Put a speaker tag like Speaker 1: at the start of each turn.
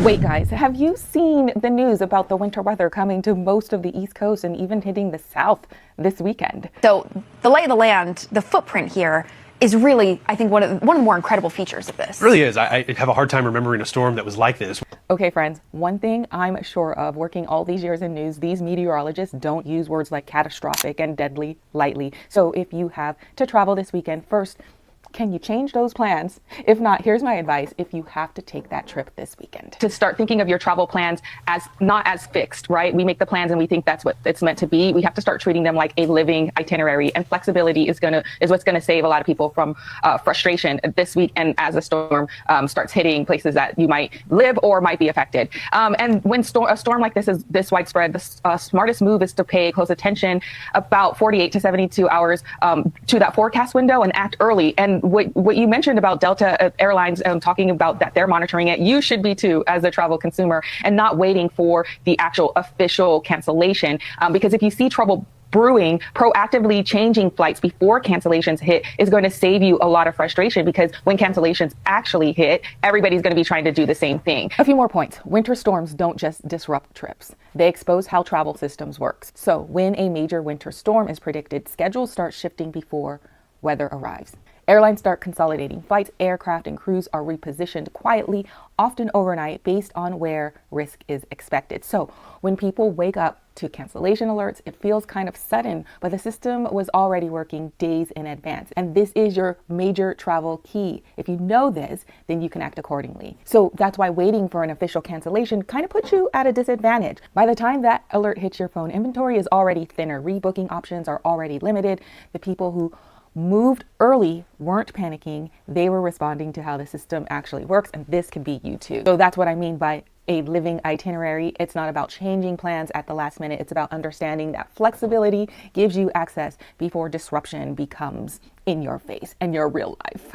Speaker 1: Wait guys, have you seen the news about the winter weather coming to most of the East Coast and even hitting the South this weekend?
Speaker 2: So the lay of the land, the footprint here is really, I think, one of the more incredible features of this.
Speaker 3: It really is. I have a hard time remembering a storm that was like this.
Speaker 1: Okay friends, one thing I'm sure of working all these years in news, these meteorologists don't use words like catastrophic and deadly lightly. So if you have to travel this weekend, first, can you change those plans? If not, here's my advice if you have to take that trip this weekend. To start thinking of your travel plans as not as fixed, right? We make the plans and we think that's what it's meant to be. We have to start treating them like a living itinerary, and flexibility is what's gonna save a lot of people from frustration this week and as the storm starts hitting places that you might live or might be affected. And when a storm like this is this widespread, the smartest move is to pay close attention about 48 to 72 hours to that forecast window and act early. And what you mentioned about Delta Airlines talking about that they're monitoring it, you should be too as a travel consumer, and not waiting for the actual official cancellation. Because if you see trouble brewing, proactively changing flights before cancellations hit is going to save you a lot of frustration, because when cancellations actually hit, everybody's going to be trying to do the same thing. A few more points. Winter storms don't just disrupt trips. They expose how travel systems works. So when a major winter storm is predicted, schedules start shifting before weather arrives. Airlines start consolidating flights, aircraft and crews are repositioned quietly, often overnight, based on where risk is expected. So when people wake up to cancellation alerts, it feels kind of sudden, but the system was already working days in advance. And this is your major travel key. If you know this, then you can act accordingly. So that's why waiting for an official cancellation kind of puts you at a disadvantage. By the time that alert hits your phone, inventory is already thinner. Rebooking options are already limited. The people who moved early weren't panicking. They were responding to how the system actually works, and this could be you too. So that's what I mean by a living itinerary. It's not about changing plans at the last minute. It's about understanding that flexibility gives you access before disruption becomes in your face and your real life.